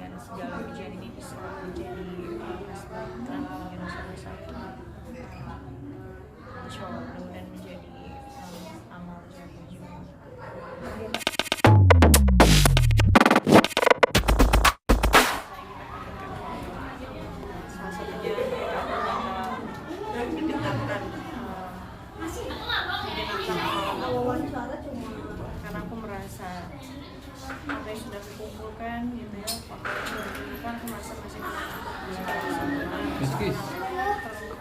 dengan segala ujian ini bisa menjadi kebaikan yang dosa-dosa itu insya Allah mudah-mudahan menjadi amal jariah juga. Salah satunya didengarkan karena aku merasa apa yang sudah dikumpulkan gitu ya, apa yang sudah dikumpulkan aku merasa masih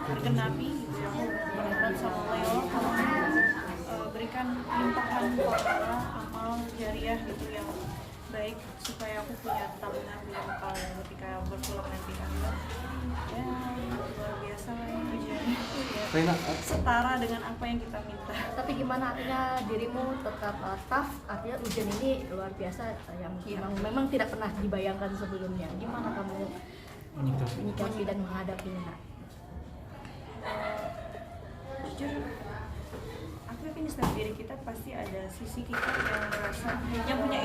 tergenapi gitu ya. Aku berharap sama Allah berikan limpahan pahala amal jariah gitu yang baik supaya aku punya tabungan di lokal ketika berpulang nanti akhirat. Ya luar biasa lah ini ujiannya ya, setara dengan apa yang kita minta. Tapi gimana artinya dirimu tetap tough, artinya ujian ini luar biasa yang memang tidak pernah dibayangkan sebelumnya. Gimana kamu menyikapi dan menghadapinya? Jujur aku yakin di setiap diri kita pasti ada sisi kita yang merasa yang punya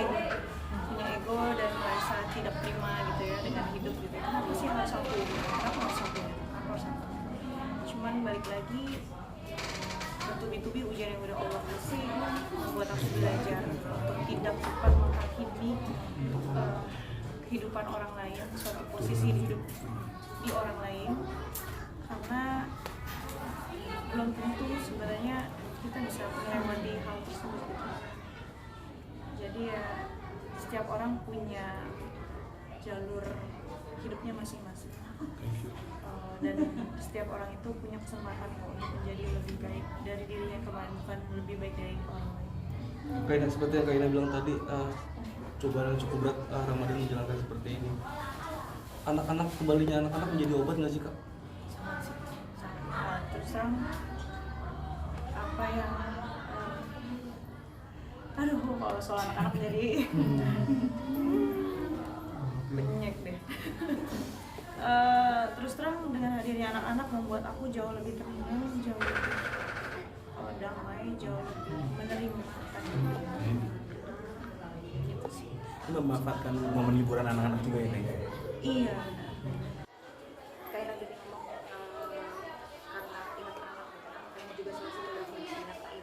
ego dan merasa tidak prima gitu ya dengan hidup gitu. Kenapa sih harus aku? Kenapa harus aku? Cuman balik lagi bertubi-tubi ujian yang udah Allah kasih membuat aku belajar untuk tidak cepat menghakimi kehidupan orang lain, suatu posisi di hidup di orang lain, karena belum tentu sebenarnya kita bisa melewati hal tersebut gitu. Jadi ya setiap orang punya jalur hidupnya masing-masing, dan setiap orang itu punya kesempatan untuk menjadi lebih baik dari dirinya kemarin, bukan lebih baik dari orang lain. Kayak seperti yang Kak Ina bilang tadi, cobaan yang cukup berat Ramadan menjalankan seperti ini. Anak-anak, kembalinya anak-anak menjadi obat nggak sih Kak? Sangat sih, sangat. Terus terang apa yang kalau soal anak-anak jadi banyak deh. Terus terang dengan hadirnya anak-anak membuat aku jauh lebih tenang, jauh lebih damai, jauh lebih menerima gitu sih. Memanfaatkan momen liburan anak-anak juga ini. Iya. Kayak lagi ngomong karena ingat anak, kamu juga salah satu yang mencintai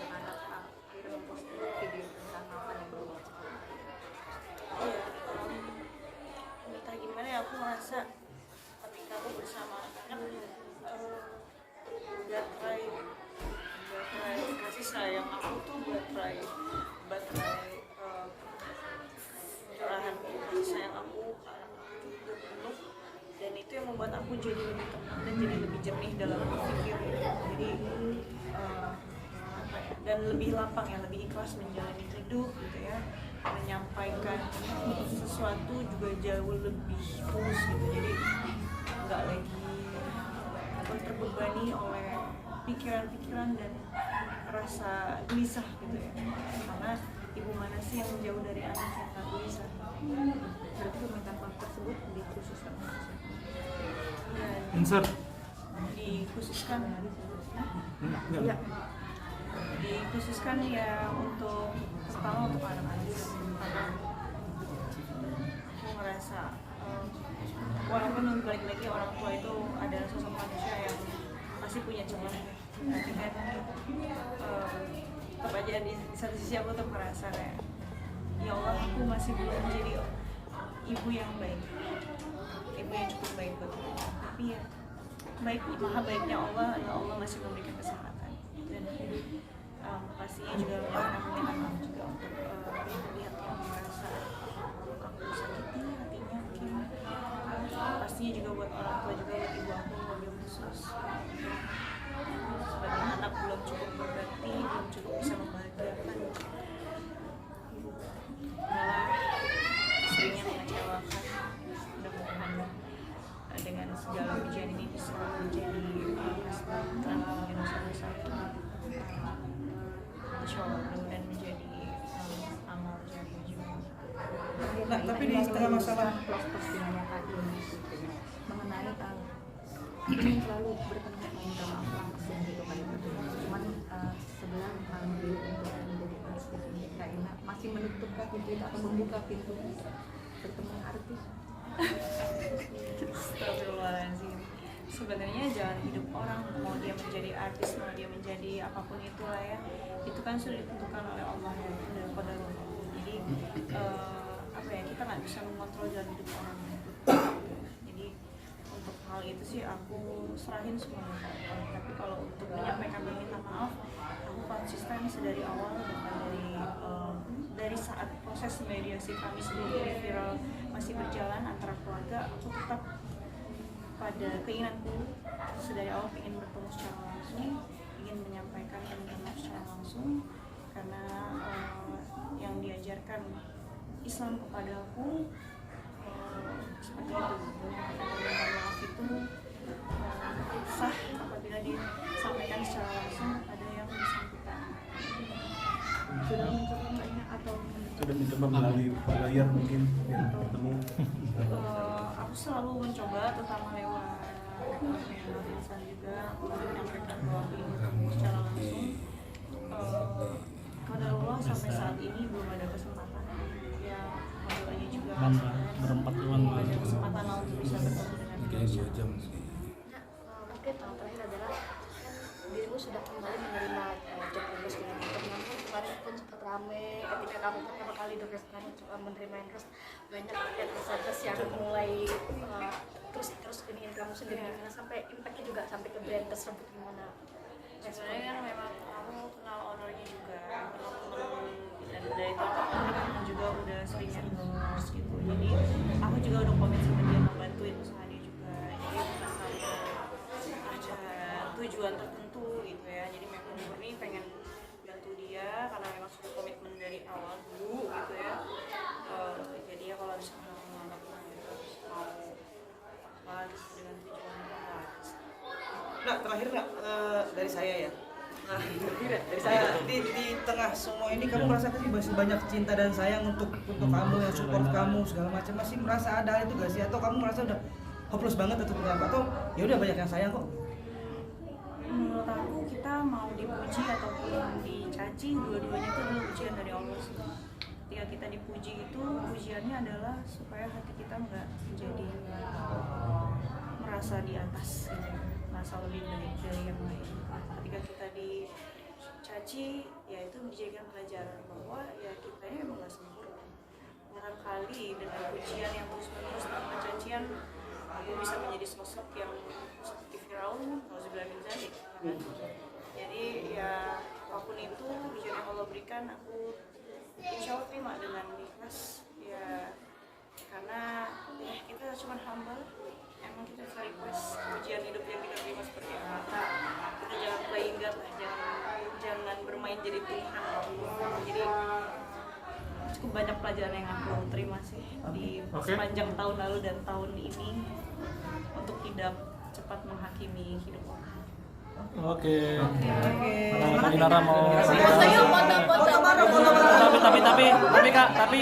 anak-anak, akhirnya memposting video tentang apa yang berubah. Iya, entah gimana ya, aku merasa ketika aku bersama anak baterai kasih sayang aku tuh baterai curahan kasih sayang aku penuh, dan itu yang membuat aku jadi lebih tenang dan jadi lebih jernih dalam berpikir. Jadi dan lebih lapang ya, lebih ikhlas menjalani hidup gitu ya, menyampaikan sesuatu juga jauh lebih fokus gitu. Jadi nggak lagi terbebani oleh pikiran-pikiran dan rasa gelisah gitu ya, karena ibu mana sih yang jauh dari anak yang nggak gelisah. Berarti permintaan maaf tersebut dikhususkan Dan Insert. dikhususkan Ya. dikhususkan ya untuk pertama untuk anak-anak. Aku ngerasa walaupun balik lagi orang tua itu adalah sosok manusia yang masih punya celah, tapi kan tetap aja di satu sisi aku tuh merasa kayak ya Allah, aku masih belum jadi ibu yang baik, ibu yang cukup baik buat aku. Tapi ya baik, maha baiknya Allah adalah Allah masih memberikan kesehatan, dan pastinya juga aku minta maaf juga untuk pihak-pihak yang merasa aku sakiti hatinya mungkin. Pastinya juga buat orang tua juga, buat ibu aku wabil khusus. Sebagai anak belum cukup berbakti, belum cukup bisa membahagiakan ibu, malah istrinya mengecewakan. Mudah-mudahan dengan segala ujian ini bisa menjadi kebaikan yang dosa-dosa itu. Insya Allah mudah-mudahan menjadi amal jariah juga. Nah, tapi di tengah masalah postingannya tadi mengenai ingin selalu bertemu minta maaf langsung gitu kan, cuman sebelah beliau untuk menjadi konstitusi Kak Ina masih menutup pintu itu atau membuka pintu bertemu artis. Astagfirullahaladzim. Sebenarnya jalan hidup orang, mau dia menjadi artis, mau dia menjadi apapun itulah ya, itu kan sudah ditentukan oleh Allah ya, itu dari qadarullah. Jadi apa ya, kita nggak bisa mengontrol jalan hidup orang. Jadi untuk hal itu sih aku serahin semuanya ke Allah. Tapi kalau untuk menyampaikan permintaan maaf, aku konsisten sedari awal, bahkan dari saat proses mediasi kami sebelum ini viral masih berjalan antara keluarga, aku tetap pada keinginanku sedari awal ingin bertemu secara langsung, ingin menyampaikan permintaan maaf secara langsung, karena yang diajarkan Islam kepada aku seperti itu. Permintaan maaf itu sah apabila disampaikan secara langsung kepada yang bersangkutan. Sudah mencoba mbaknya atau Sudah mencoba melalui layar mungkin biar ketemu. Aku selalu mencoba, terutama lewat media insan juga, aku menyampaikan bahwa aku ingin bertemu secara langsung. Qadarullah sampai saat ini belum ada kesempatan. Ya, modelnya juga berempat belum ada kesempatan untuk bisa bertemu dengan beliau. mungkin yang terakhir adalah kan dirimu sudah kembali menerima job bebas dengan namun kemarin pun sempat rame ketika kamu pertama kali direskan menerima endorse, banyak artis yang mulai terus ingin kamu sendiri, gimana sampai impactnya juga sampai ke brand tersebut, gimana? Sebenarnya kan memang aku kenal ownernya juga, dan dari tahun aku juga udah sering endorse gitu. Jadi aku juga udah komit sama dia, membantuin usaha dia juga. Jadi bukan hanya ada tujuan tertentu gitu ya. Jadi memang murni pengen bantu dia karena memang sudah komitmen dari awal dulu gitu ya. Jadi ya kalau misalnya menganggap mau apa gitu dengan tujuan apa. Nah, terakhir nggak dari saya ya. Nah, dari saya di tengah semua ini kamu merasa sih masih banyak cinta dan sayang untuk kamu yang support kamu segala macam, masih merasa ada itu gak sih, atau kamu merasa udah hopeless banget atau apa, atau ya udah banyak yang sayang kok? Menurut aku kita mau dipuji ataupun dicaci, dua-duanya itu adalah ujian dari Allah sih. Ketika kita dipuji itu ujiannya adalah supaya hati kita nggak menjadi merasa di atas gitu, merasa lebih dari yang lain. Ketika kita dicaci, ya itu dijadikan pelajaran bahwa ya kita ini memang nggak sempurna. Barangkali dengan pujian yang terus-menerus tanpa cacian, aku bisa menjadi sosok yang seperti Firaun, nauzubillah min dzalik. Jadi ya apapun itu ujian yang Allah berikan, aku insya Allah terima dengan ikhlas ya, karena ya kita cuma hamba. Emang kita bisa request ujian hidup yang kita terima seperti apa, kita jangan playing God lah, jangan bermain jadi Tuhan. Jadi cukup banyak pelajaran yang aku terima sih di sepanjang tahun lalu dan tahun ini untuk tidak cepat menghakimi hidup orang. Oke. Oke. Dinara mau Foto yuk, foto. tapi Kak, tapi